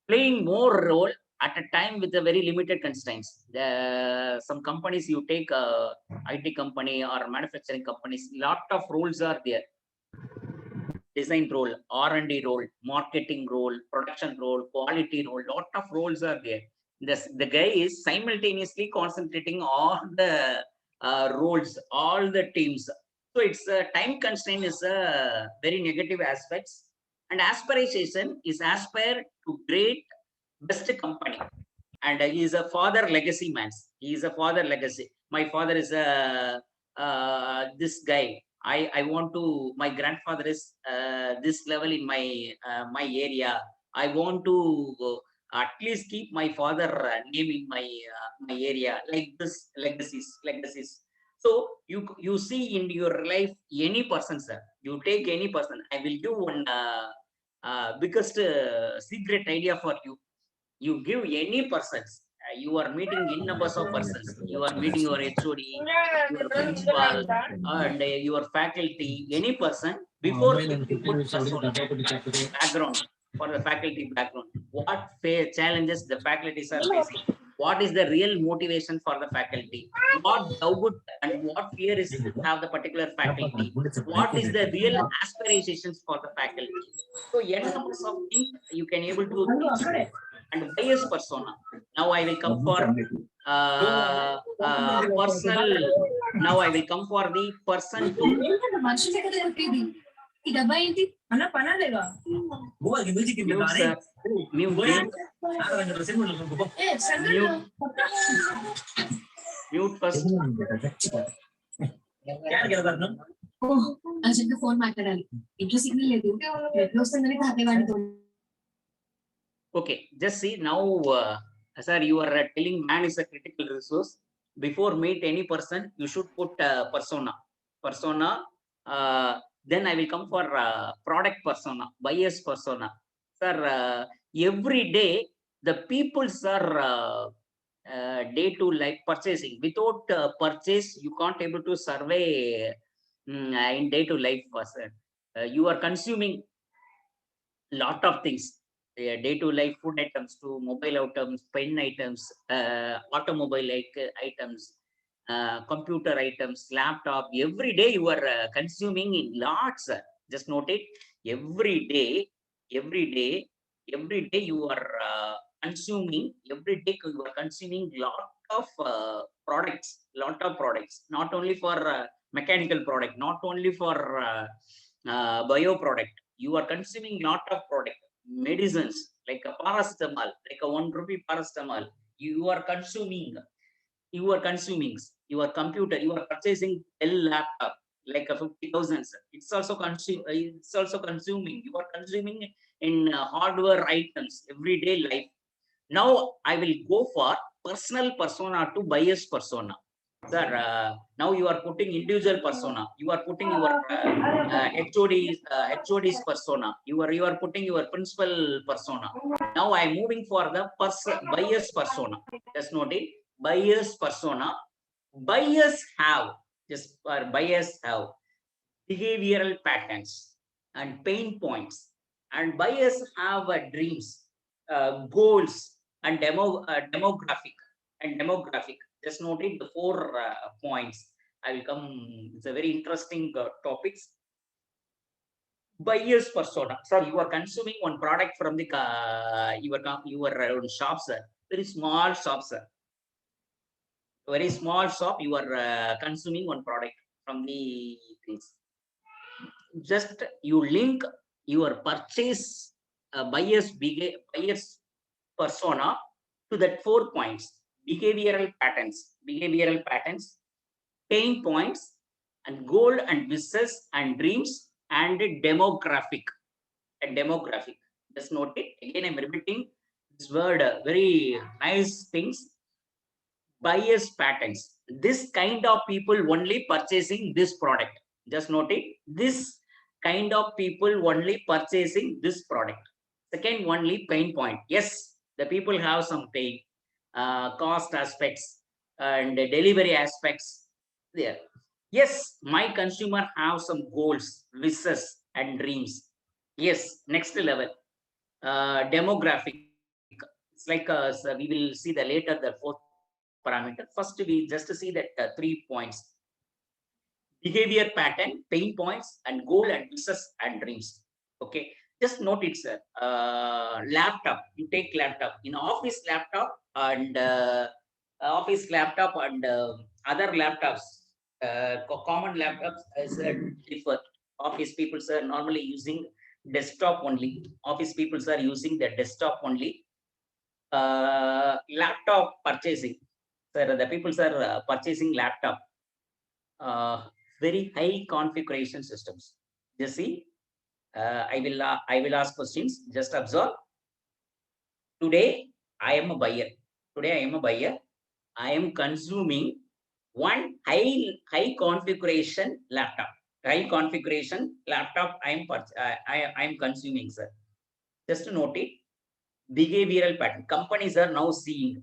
A: playing more role at a time with a very limited constraints. Some companies you take IT company or manufacturing companies, lot of roles are there. Design role, R&D role, marketing role, production role, quality role, lot of roles are there. The guy is simultaneously concentrating all the roles, all the teams. So it's a time constraint is a very negative aspects. And aspiration is aspire to great best company. And he is a father legacy man. He is a father legacy. My father is a this guy. I want to, my grandfather is this level in my my area. I want to at least keep my father name in my my area, like this legacies. So you see in your life any person, sir. You take any person. I will give one biggest secret idea for you. You give any persons. You are meeting in numbers of persons. You are meeting your HOD, your principal, and your faculty, any person. Before you put persona, background for the faculty background. What challenges the faculties are facing? What is the real motivation for the faculty? What doubt and what fear is have the particular faculty? What is the real aspirations for the faculty? So n numbers of things you can able to think. And bias persona. Now I will come for personal. Now I will come for the person to mute first.
D: Phone మాట్లాడాలి ఇంట్లో signal లేదు ఎట్లా వస్తుందని తాతేవాడితో.
A: Okay, just see now, sir, you are telling man is a critical resource. Before meet any person, you should put persona. Then I will come for product persona, buyers persona. Sir, every day the peoples are day to life purchasing. Without purchase, you can't able to survey in day to life. Sir, you are consuming lot of things. Day-to-life food items to mobile items, pen items, automobile items, computer items, laptop. Every day you are consuming in lots. Just note it. every day, every day you are consuming, every day you are consuming lot of lot of products, not only for mechanical product, not only for bio product. You are consuming lot of product, medicines like a paracetamol, like a 1 rupee paracetamol. You are consuming, your computer, you are purchasing a laptop like a 50,000. It's also it's also consuming. You are consuming in hardware items, everyday life. Now I will go for personal persona to bias persona. Sir, now you are putting individual persona. You are putting your HOD's persona. You are putting your principal persona. Now I am moving for the bias persona. Just note it. Bias persona. Bias have, just for bias have behavioral patterns and pain points, and bias have dreams, goals, and demographic. Just note it, the 4 points. I will come. It's a very interesting topics. Bias persona. Sir, you are consuming one product from the your own shop, sir. Very small shop, sir. Very small shop. You are consuming one product from the things. Just you link your purchase buyer's persona to that 4 points: behavioral patterns, pain points, and goal and wishes and dreams, and demographic. Just note it again. I'm repeating this word, very nice things. Bias patterns, this kind of people only purchasing this product. Just note it, this kind of people only purchasing this product. Second, only pain point. Yes, the people have some pain, cost aspects and delivery aspects there. Yes, my consumer have some goals, wishes and dreams. Yes, next level, demographic. It's like so we will see the later the fourth parameter. First, we just see that 3 points: behavior pattern, pain points, and goal and wishes and dreams. Okay, just note it, sir. Laptop, you take laptop in office laptop and other laptops, common laptops as differ. Office people are normally using desktop only. Office people are using the desktop only. Laptop purchasing, sir, the people are purchasing laptop, very high configuration systems. Just see, I will ask questions. Just observe. Today I am a buyer. I am consuming one high configuration laptop. I am consuming, sir. Just note it. Behavioral pattern. Companies are now seeing.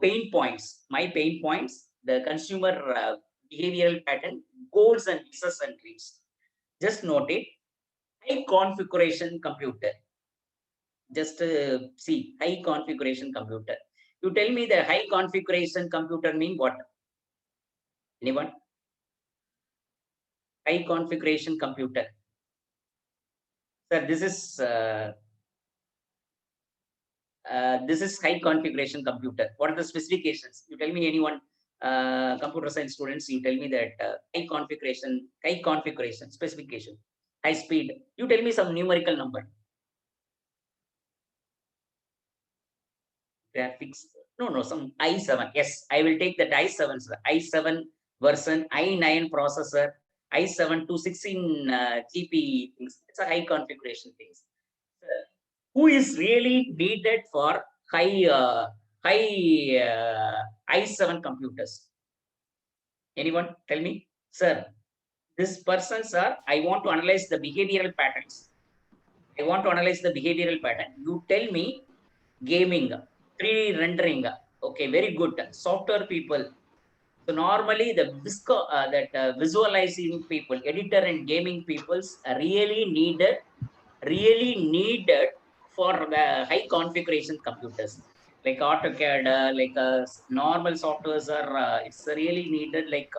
A: Pain points. My pain points. The consumer behavioral pattern, goals and wishes and dreams. Just note it. High configuration computer. Just see, high configuration computer. You tell me the high configuration computer mean what? Anyone? High configuration computer. Sir, this is high configuration computer. What are the specifications? You tell me, anyone, computer science students, you tell me that high configuration specification, high speed. You tell me some numerical number. Graphics. No, some i7. Yes, I will take that i7, sir. i7 version, i9 processor, i7 to 16 GP things. It's a high configuration things. Who is really needed for high i7 computers? Anyone tell me? Sir, this person, sir, I want to analyze the behavioral patterns. You tell me gaming, 3D rendering. Okay, very good. Software people. So normally the visualizing people, editor and gaming peoples are really needed for the high configuration computers like AutoCAD, like normal softwares are it's really needed, like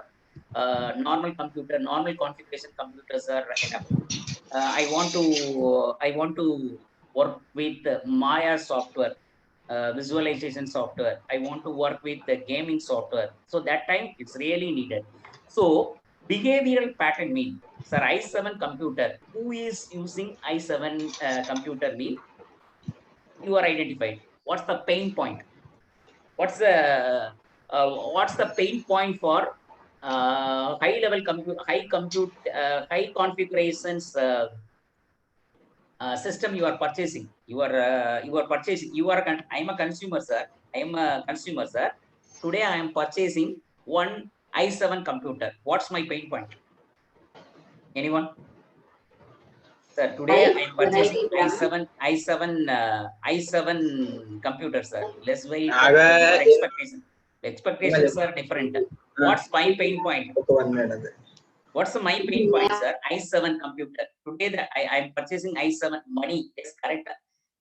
A: normal computer, normal configuration computers are enough. I want to work with Maya software, visualization software. I want to work with the gaming software. So that time it's really needed. So behavioral pattern mean, sir, i7 computer. Who is using i7 computer mean? You are identified. What's the pain point? What's the pain point for high level compute, high configurations system you are purchasing? You are purchasing. I am a consumer, sir. I am a consumer, sir. Today I am purchasing one i7 computer. What's my pain point? Anyone? Sir, today I am purchasing i7 computer, sir. Let's wait. Your expectations are different. What's my pain point? What's my pain point, sir? i7 computer. Today I am purchasing i7 money. Yes, correct.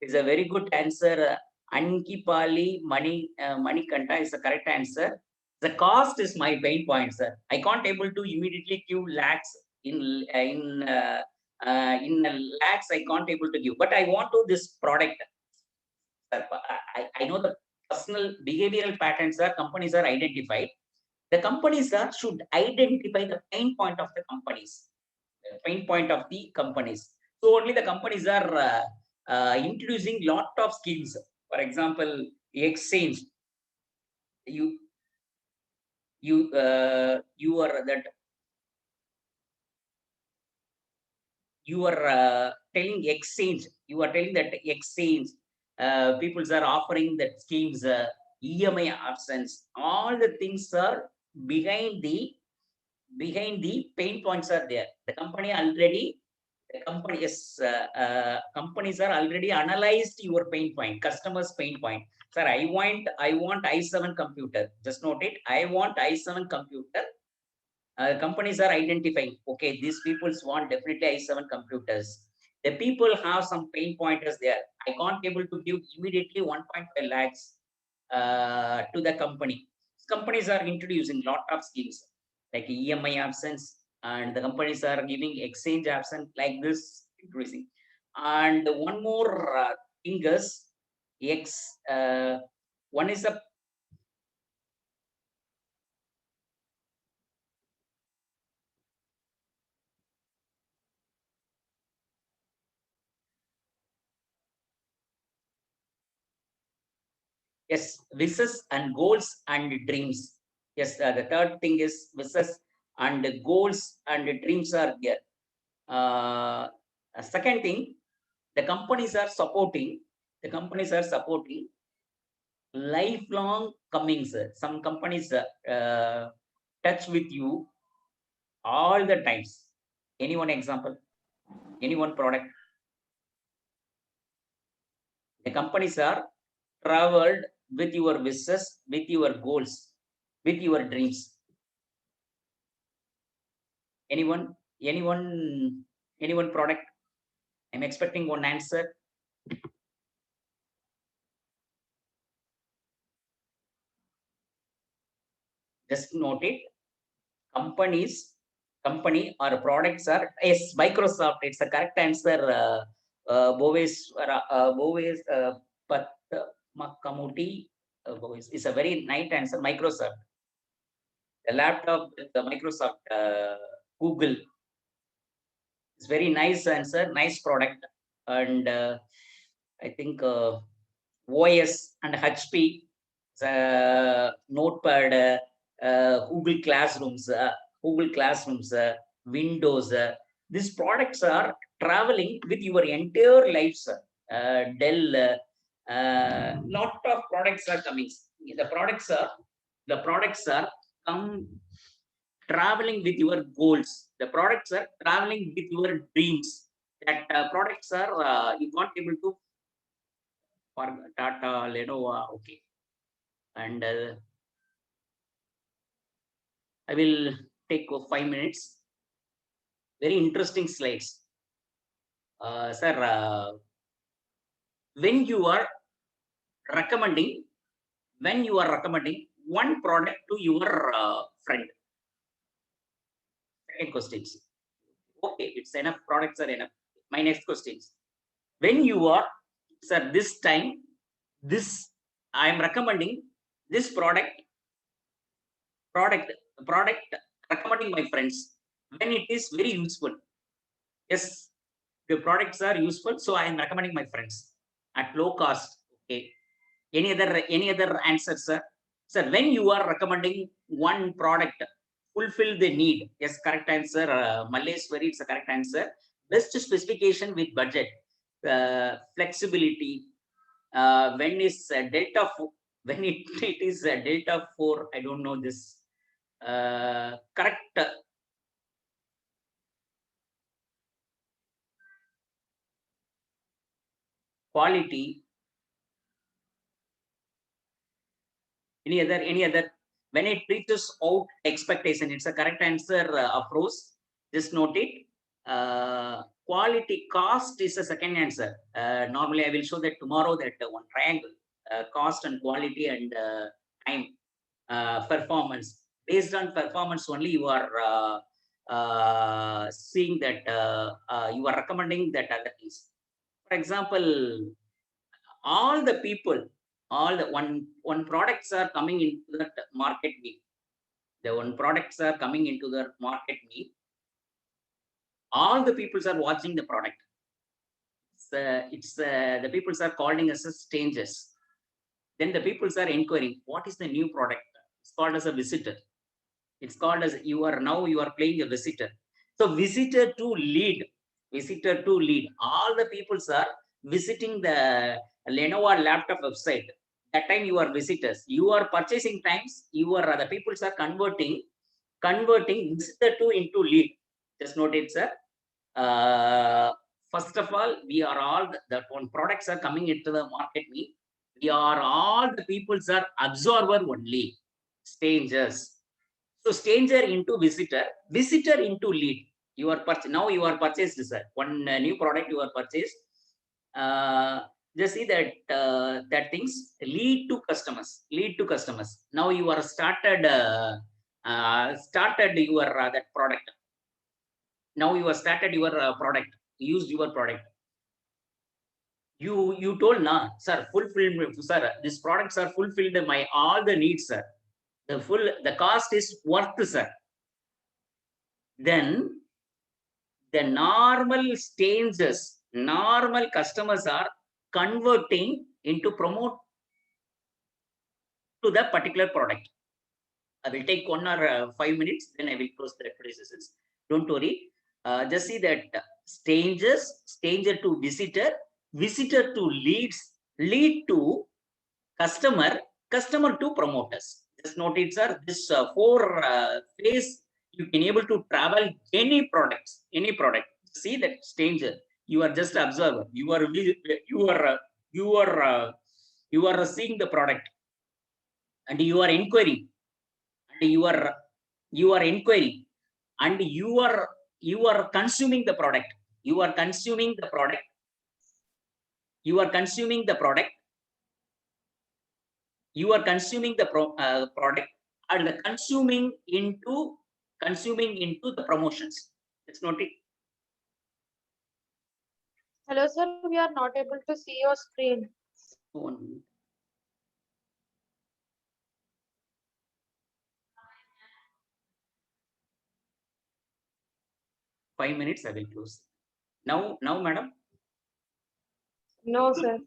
A: It's a very good answer. Ankipali money kanta is the correct answer. The cost is my pain point, sir. I can't able to immediately give lakhs in lakhs. I can't able to give, but I want to this product. I know the personal behavioral patterns are companies are identified. The companies should identify the pain point of the companies, pain point of the companies. So only the companies are introducing lot of schemes. For example, exchange. You are that you are telling exchange. You are telling that exchange. People are offering that schemes, EMI options. All the things are behind the pain points are there. The company already, the company is companies are already analyzed your pain point, customers' pain point. Sir, I want i7 computer. Just note it. I want i7 computer. Companies are identifying. Okay, these people want definitely i7 computers. The people have some pain pointers there. I can't able to give immediately 1.5 lakhs to the company. Companies are introducing lot of schemes like EMI options, and the companies are giving exchange options like this increasing. And one more thing is one is a yes, wishes and goals and dreams. Yes, the third thing is wishes and goals and dreams are there. Second thing, the companies are supporting. The companies are supporting lifelong comings. Some companies touch with you all the times. Any one example? Any one product? The companies are traveled with your wishes, with your goals, with your dreams. Anyone? Anyone product? I'm expecting one answer. Just note it. Company or products are, yes, Microsoft. It's the correct answer. Boves Patmakamuti. Boves is a very nice answer. Microsoft. The laptop with the Microsoft Google. It's very nice answer, nice product, and I think OS and HP, Notepad, Google Classrooms, Windows. These products are traveling with your entire lives. Dell, lot of products are coming. The products are come traveling with your goals. The products are traveling with your dreams. That products are you can't able to for Tata, Lenovo, okay. And I will take 5 minutes. Very interesting slides. Sir, when you are recommending, one product to your friend, Second questions. Okay, it's enough. Products are enough. My next questions. When you are, sir, this time, this I am recommending this product recommending my friends when it is very useful. Yes, the products are useful, so I am recommending my friends at low cost. Okay. Any other answer, sir? Sir, when you are recommending one product, fulfill the need. Yes, correct answer. Malleswari, it's a correct answer. Best specification with budget, flexibility. When is delta? When it is delta 4, I don't know this. Correct. Quality. Any other? When it reaches out expectation, it's a correct answer. Afros, just note it. Quality cost is a second answer. Normally, I will show that tomorrow that one triangle, cost and quality and time, performance. Based on performance only, you are seeing that you are recommending that other things. For example, all the people, all the one products are coming into that market meet. The one products are coming into the market meet. All the peoples are watching the product. It's the peoples are calling us as strangers. Then the peoples are inquiring, what is the new product? It's called as a visitor. It's called as you are playing a visitor. So visitor to lead, all the peoples are visiting the Lenovo laptop website. That time you are visitors, you are purchasing times, the peoples are converting visitor to into lead. Just note it, sir. First of all, we are all that one products are coming into the market. We are all the peoples are absorber only, strangers. So stranger into visitor into lead. Now you are purchased, sir. One new product you are purchased. Just see that that things lead to customers. Now you are started your that product. Now you have started your product, used your product. You told, nah, sir, fulfilled, sir. These products are fulfilled my all the needs, sir. The cost is worth, sir. Then the normal strangers, normal customers are converting into promote to the particular product. I will take 1 or 5 minutes, then I will close the sessions. Don't worry. Just see that stranger to visitor, visitor to leads, lead to customer, customer to promoters. Just note it, sir. This 4 phase, you can able to travel any product. See that stranger, you are just observer. You are seeing the product, and you are inquiring, and you are inquiring, and you are consuming the product. You are consuming the product. You are consuming the product. You are consuming the product, and consuming into the promotions. It's not it.
C: Hello, sir. We are not able to see your screen.
A: 1 minute. Five minutes, I will close. Now, madam.
C: No, sir.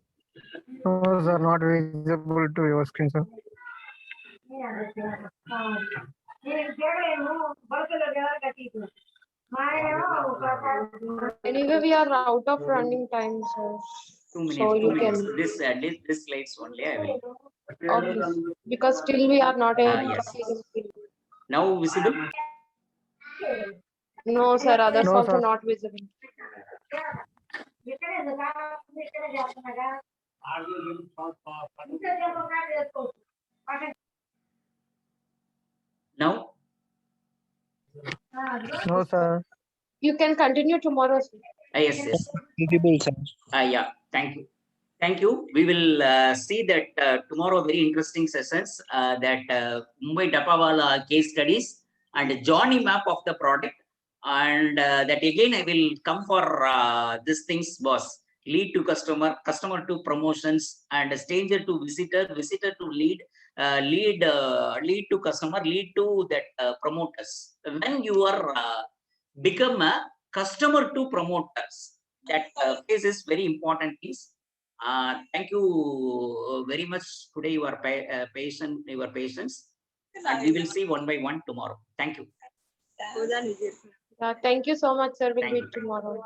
E: No, sir, not visible to your screen, sir.
C: Anyway, we are out of running time, sir.
A: 2 minutes.
C: So
A: 2
C: you
A: minutes.
C: can.
A: This slides only I will.
C: Okay. Because still we are not able to
A: Yes.
C: see the screen.
A: Now visible.
C: No, sir. Others
E: No,
C: also
E: sir.
C: not visible.
A: Now.
E: No, sir.
C: You can continue tomorrow, sir.
A: Yes.
E: Visible, sir.
A: Yeah. Thank you. Thank you. We will see that tomorrow. Very interesting sessions. That Mumbai Dappawala case studies and journey map of the product. And that again, I will come for these things, boss. Lead to customer, customer to promotions, and stranger to visitor, visitor to lead, lead to customer, lead to that promoters. When you are become a customer to promoters, that phase is very important piece. Thank you very much today. You are patient, your patience, and we will see one by one tomorrow. Thank you.
C: Thank you so much, sir. We'll
A: Thank you.
C: meet tomorrow.